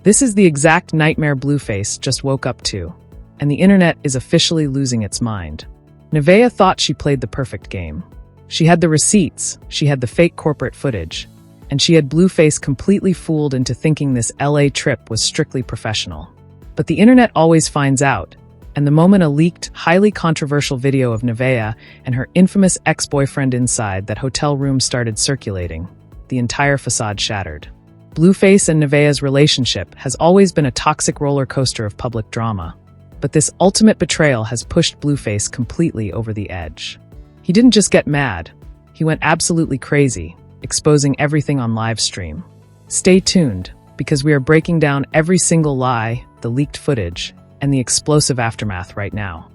This is the exact nightmare Blueface just woke up to, and the internet is officially losing its mind. Nevaeh thought she played the perfect game. She had the receipts, she had the fake corporate footage, and she had Blueface completely fooled into thinking this LA trip was strictly professional. But the internet always finds out, and the moment a leaked, highly controversial video of Nevaeh and her infamous ex-boyfriend inside that hotel room started circulating, the entire facade shattered. Blueface and Nevaeh's relationship has always been a toxic roller coaster of public drama, but this ultimate betrayal has pushed Blueface completely over the edge. He didn't just get mad, he went absolutely crazy, exposing everything on live stream. Stay tuned, because we are breaking down every single lie, the leaked footage, and the explosive aftermath right now.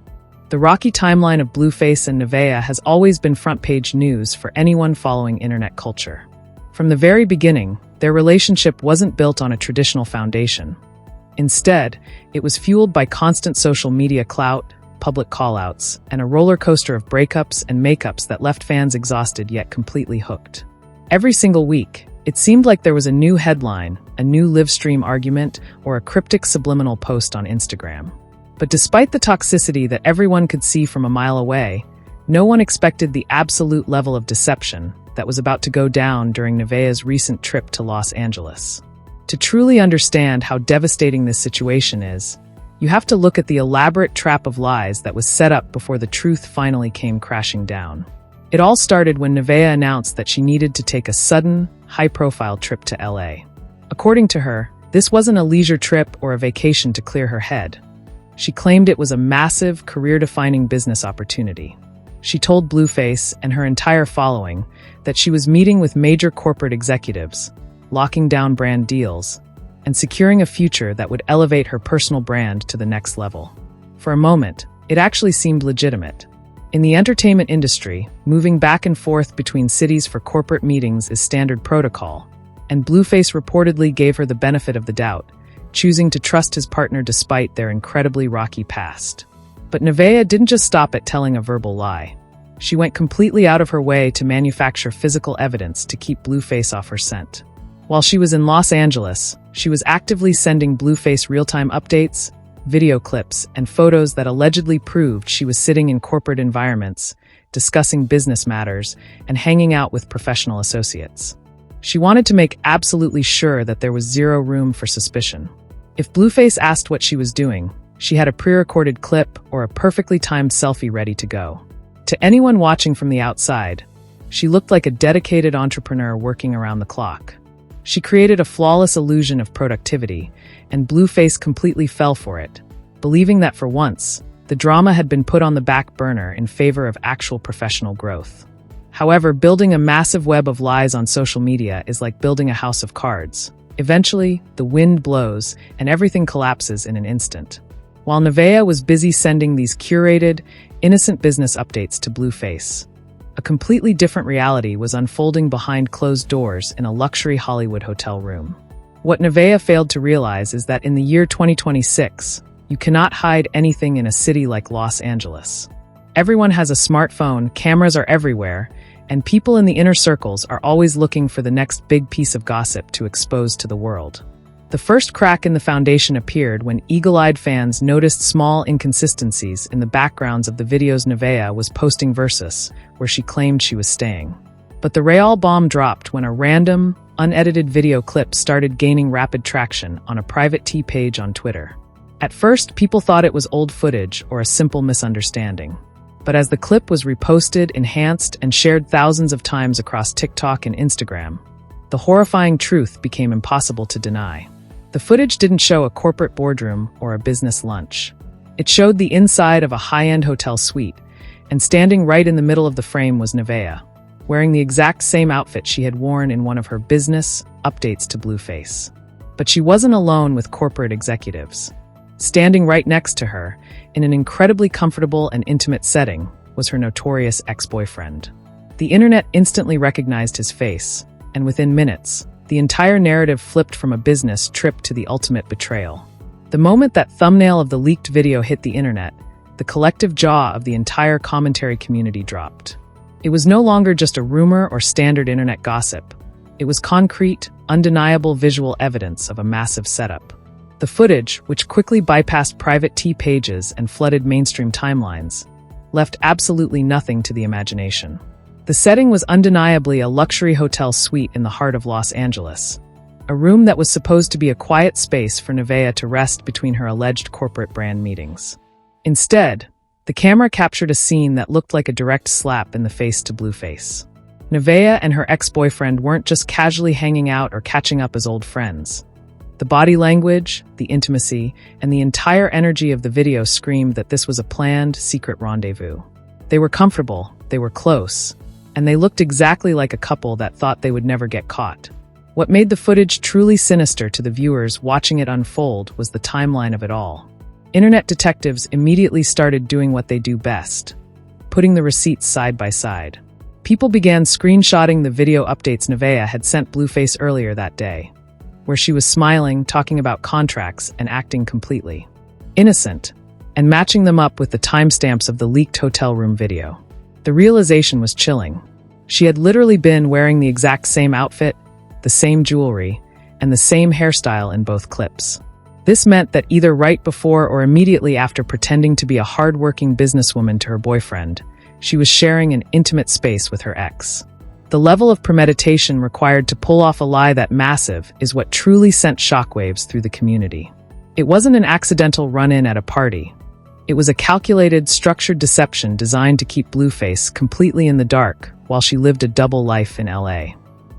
The rocky timeline of Blueface and Nevaeh has always been front-page news for anyone following internet culture. From the very beginning, their relationship wasn't built on a traditional foundation. Instead, it was fueled by constant social media clout, public callouts, and a roller coaster of breakups and makeups that left fans exhausted yet completely hooked. Every single week, it seemed like there was a new headline, a new live stream argument, or a cryptic subliminal post on Instagram. But despite the toxicity that everyone could see from a mile away, no one expected the absolute level of deception that was about to go down during Nevaeh's recent trip to Los Angeles. To truly understand how devastating this situation is, you have to look at the elaborate trap of lies that was set up before the truth finally came crashing down. It all started when Nevaeh announced that she needed to take a sudden, high-profile trip to LA. According to her, this wasn't a leisure trip or a vacation to clear her head. She claimed it was a massive, career-defining business opportunity. She told Blueface and her entire following that she was meeting with major corporate executives, locking down brand deals, and securing a future that would elevate her personal brand to the next level. For a moment, it actually seemed legitimate. In the entertainment industry, moving back and forth between cities for corporate meetings is standard protocol, and Blueface reportedly gave her the benefit of the doubt, choosing to trust his partner despite their incredibly rocky past. But Nevaeh didn't just stop at telling a verbal lie. She went completely out of her way to manufacture physical evidence to keep Blueface off her scent. While she was in Los Angeles, she was actively sending Blueface real-time updates, video clips, and photos that allegedly proved she was sitting in corporate environments, discussing business matters, and hanging out with professional associates. She wanted to make absolutely sure that there was zero room for suspicion. If Blueface asked what she was doing, she had a pre-recorded clip or a perfectly timed selfie ready to go. To anyone watching from the outside, she looked like a dedicated entrepreneur working around the clock. She created a flawless illusion of productivity, and Blueface completely fell for it, believing that for once, the drama had been put on the back burner in favor of actual professional growth. However, building a massive web of lies on social media is like building a house of cards. Eventually, the wind blows, and everything collapses in an instant. While Nevaeh was busy sending these curated, innocent business updates to Blueface, a completely different reality was unfolding behind closed doors in a luxury Hollywood hotel room. What Nevaeh failed to realize is that in the year 2026, you cannot hide anything in a city like Los Angeles. Everyone has a smartphone, cameras are everywhere, and people in the inner circles are always looking for the next big piece of gossip to expose to the world. The first crack in the foundation appeared when eagle-eyed fans noticed small inconsistencies in the backgrounds of the videos Nevaeh was posting versus where she claimed she was staying. But the real bomb dropped when a random, unedited video clip started gaining rapid traction on a private T page on Twitter. At first, people thought it was old footage or a simple misunderstanding. But as the clip was reposted, enhanced, and shared thousands of times across TikTok and Instagram, the horrifying truth became impossible to deny. The footage didn't show a corporate boardroom or a business lunch. It showed the inside of a high-end hotel suite, and standing right in the middle of the frame was Nevaeh, wearing the exact same outfit she had worn in one of her business updates to Blueface. But she wasn't alone with corporate executives. Standing right next to her, in an incredibly comfortable and intimate setting, was her notorious ex-boyfriend. The internet instantly recognized his face, and within minutes, the entire narrative flipped from a business trip to the ultimate betrayal. The moment that thumbnail of the leaked video hit the internet, the collective jaw of the entire commentary community dropped. It was no longer just a rumor or standard internet gossip. It was concrete, undeniable visual evidence of a massive setup. The footage, which quickly bypassed private T pages and flooded mainstream timelines, left absolutely nothing to the imagination. The setting was undeniably a luxury hotel suite in the heart of Los Angeles, a room that was supposed to be a quiet space for Nevaeh to rest between her alleged corporate brand meetings. Instead, the camera captured a scene that looked like a direct slap in the face to Blueface. Nevaeh and her ex-boyfriend weren't just casually hanging out or catching up as old friends. The body language, the intimacy, and the entire energy of the video screamed that this was a planned, secret rendezvous. They were comfortable, they were close, and they looked exactly like a couple that thought they would never get caught. What made the footage truly sinister to the viewers watching it unfold was the timeline of it all. Internet detectives immediately started doing what they do best, putting the receipts side by side. People began screenshotting the video updates Nevaeh had sent Blueface earlier that day, where she was smiling, talking about contracts, and acting completely innocent, and matching them up with the timestamps of the leaked hotel room video. The realization was chilling. She had literally been wearing the exact same outfit, the same jewelry, and the same hairstyle in both clips. This meant that either right before or immediately after pretending to be a hard-working businesswoman to her boyfriend, she was sharing an intimate space with her ex. The level of premeditation required to pull off a lie that massive is what truly sent shockwaves through the community. It wasn't an accidental run-in at a party. It was a calculated, structured deception designed to keep Blueface completely in the dark while she lived a double life in LA.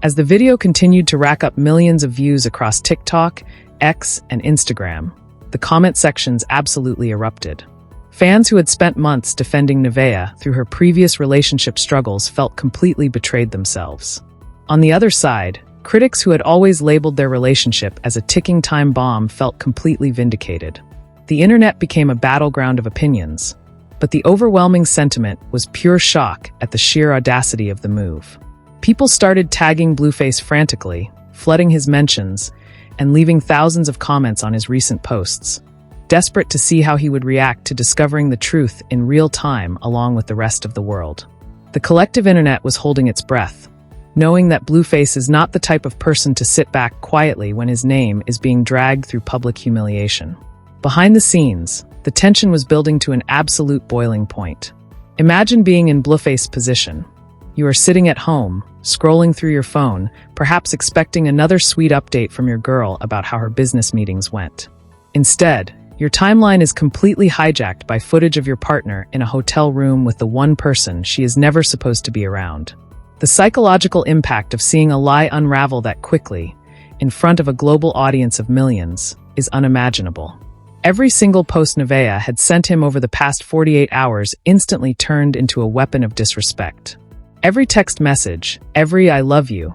As the video continued to rack up millions of views across TikTok, X, and Instagram, the comment sections absolutely erupted. Fans who had spent months defending Nevaeh through her previous relationship struggles felt completely betrayed themselves. On the other side, critics who had always labeled their relationship as a ticking time bomb felt completely vindicated. The internet became a battleground of opinions, but the overwhelming sentiment was pure shock at the sheer audacity of the move. People started tagging Blueface frantically, flooding his mentions, and leaving thousands of comments on his recent posts, desperate to see how he would react to discovering the truth in real time along with the rest of the world. The collective internet was holding its breath, knowing that Blueface is not the type of person to sit back quietly when his name is being dragged through public humiliation. Behind the scenes, the tension was building to an absolute boiling point. Imagine being in Blueface's position. You are sitting at home, scrolling through your phone, perhaps expecting another sweet update from your girl about how her business meetings went. Instead, your timeline is completely hijacked by footage of your partner in a hotel room with the one person she is never supposed to be around. The psychological impact of seeing a lie unravel that quickly, in front of a global audience of millions, is unimaginable. Every single post Nevaeh had sent him over the past 48 hours instantly turned into a weapon of disrespect. Every text message, every "I love you,"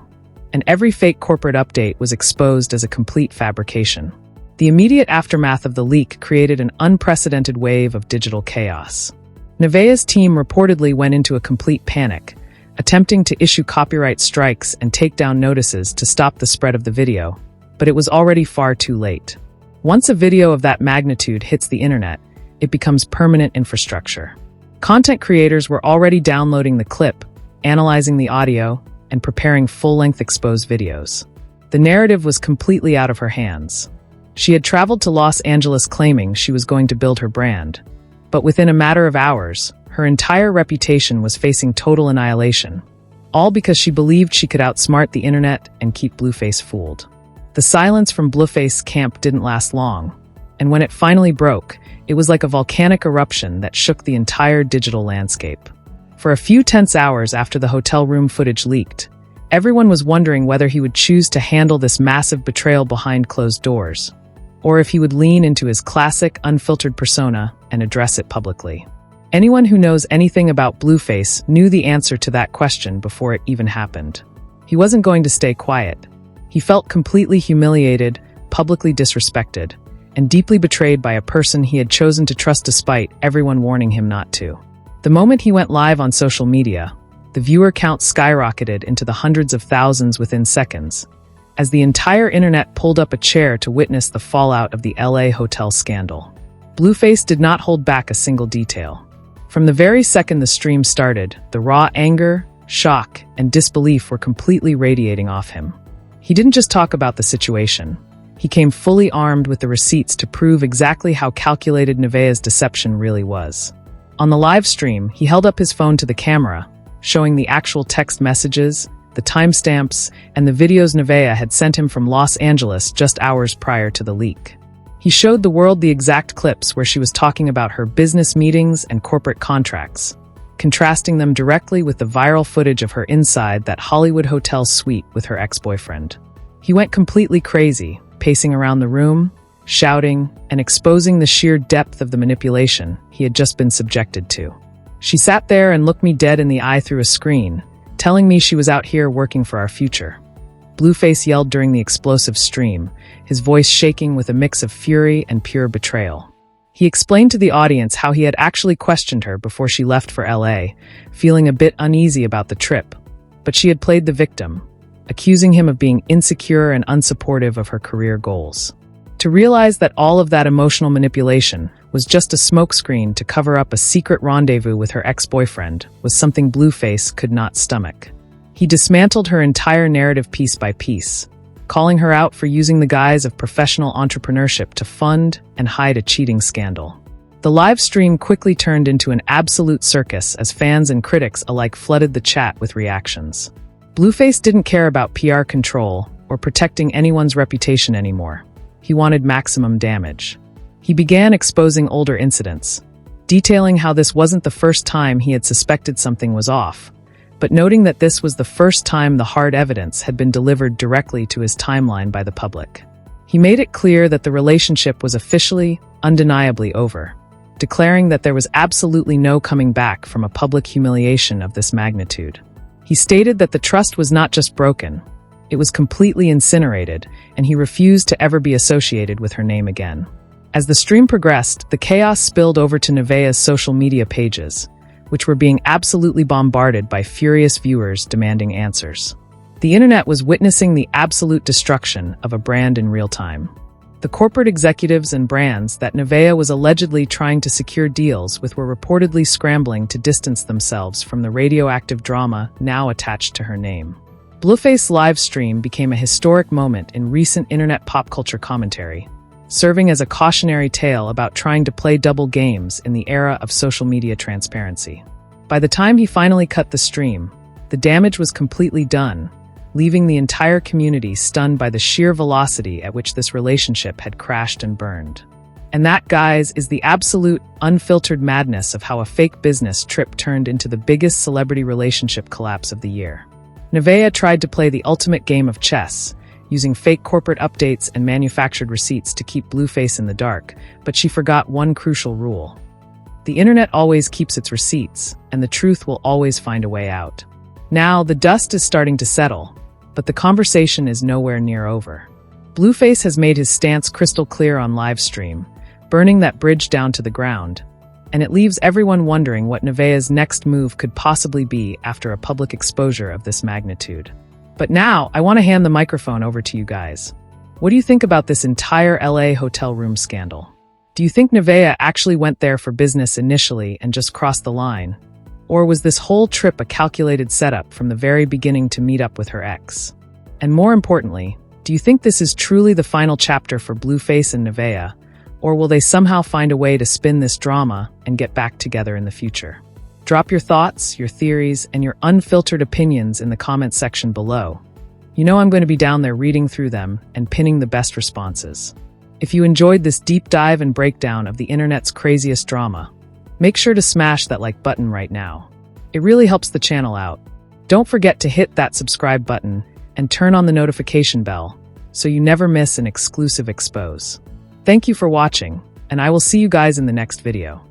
and every fake corporate update was exposed as a complete fabrication. The immediate aftermath of the leak created an unprecedented wave of digital chaos. Nevaeh's team reportedly went into a complete panic, attempting to issue copyright strikes and takedown notices to stop the spread of the video, but it was already far too late. Once a video of that magnitude hits the internet, it becomes permanent infrastructure. Content creators were already downloading the clip, analyzing the audio, and preparing full-length exposed videos. The narrative was completely out of her hands. She had traveled to Los Angeles claiming she was going to build her brand, but within a matter of hours, her entire reputation was facing total annihilation, all because she believed she could outsmart the internet and keep Blueface fooled. The silence from Blueface's camp didn't last long, and when it finally broke, it was like a volcanic eruption that shook the entire digital landscape. For a few tense hours after the hotel room footage leaked, everyone was wondering whether he would choose to handle this massive betrayal behind closed doors, or if he would lean into his classic, unfiltered persona and address it publicly. Anyone who knows anything about Blueface knew the answer to that question before it even happened. He wasn't going to stay quiet. He felt completely humiliated, publicly disrespected, and deeply betrayed by a person he had chosen to trust despite everyone warning him not to. The moment he went live on social media, the viewer count skyrocketed into the hundreds of thousands within seconds, as the entire internet pulled up a chair to witness the fallout of the LA hotel scandal. Blueface did not hold back a single detail. From the very second the stream started, the raw anger, shock, and disbelief were completely radiating off him. He didn't just talk about the situation. He came fully armed with the receipts to prove exactly how calculated Nevaeh's deception really was. On the live stream, he held up his phone to the camera, showing the actual text messages, the timestamps, and the videos Nevaeh had sent him from Los Angeles just hours prior to the leak. He showed the world the exact clips where she was talking about her business meetings and corporate contracts, contrasting them directly with the viral footage of her inside that Hollywood hotel suite with her ex-boyfriend. He went completely crazy, pacing around the room, shouting, and exposing the sheer depth of the manipulation he had just been subjected to. She sat there and looked me dead in the eye through a screen, telling me she was out here working for our future. Blueface yelled during the explosive stream, his voice shaking with a mix of fury and pure betrayal. He explained to the audience how he had actually questioned her before she left for LA, feeling a bit uneasy about the trip, but she had played the victim, accusing him of being insecure and unsupportive of her career goals. To realize that all of that emotional manipulation was just a smokescreen to cover up a secret rendezvous with her ex-boyfriend was something Blueface could not stomach. He dismantled her entire narrative piece by piece, calling her out for using the guise of professional entrepreneurship to fund and hide a cheating scandal. The live stream quickly turned into an absolute circus as fans and critics alike flooded the chat with reactions. Blueface didn't care about PR control or protecting anyone's reputation anymore. He wanted maximum damage. He began exposing older incidents, detailing how this wasn't the first time he had suspected something was off, but noting that this was the first time the hard evidence had been delivered directly to his timeline by the public. He made it clear that the relationship was officially, undeniably over, declaring that there was absolutely no coming back from a public humiliation of this magnitude. He stated that the trust was not just broken, it was completely incinerated, and he refused to ever be associated with her name again. As the stream progressed, the chaos spilled over to Nevaeh's social media pages, which were being absolutely bombarded by furious viewers demanding answers. The internet was witnessing the absolute destruction of a brand in real time. The corporate executives and brands that Nevaeh was allegedly trying to secure deals with were reportedly scrambling to distance themselves from the radioactive drama now attached to her name. Blueface live stream became a historic moment in recent internet pop culture commentary, serving as a cautionary tale about trying to play double games in the era of social media transparency. By the time he finally cut the stream, the damage was completely done, leaving the entire community stunned by the sheer velocity at which this relationship had crashed and burned. And that, guys, is the absolute, unfiltered madness of how a fake business trip turned into the biggest celebrity relationship collapse of the year. Nevaeh tried to play the ultimate game of chess, using fake corporate updates and manufactured receipts to keep Blueface in the dark, but she forgot one crucial rule. The internet always keeps its receipts, and the truth will always find a way out. Now, the dust is starting to settle, but the conversation is nowhere near over. Blueface has made his stance crystal clear on live stream, burning that bridge down to the ground, and it leaves everyone wondering what Nevaeh's next move could possibly be after a public exposure of this magnitude. But now, I want to hand the microphone over to you guys. What do you think about this entire LA hotel room scandal? Do you think Nevaeh actually went there for business initially and just crossed the line? Or was this whole trip a calculated setup from the very beginning to meet up with her ex? And more importantly, do you think this is truly the final chapter for Blueface and Nevaeh? Or will they somehow find a way to spin this drama and get back together in the future? Drop your thoughts, your theories, and your unfiltered opinions in the comments section below. You know I'm going to be down there reading through them and pinning the best responses. If you enjoyed this deep dive and breakdown of the internet's craziest drama, make sure to smash that like button right now. It really helps the channel out. Don't forget to hit that subscribe button and turn on the notification bell so you never miss an exclusive expose. Thank you for watching, and I will see you guys in the next video.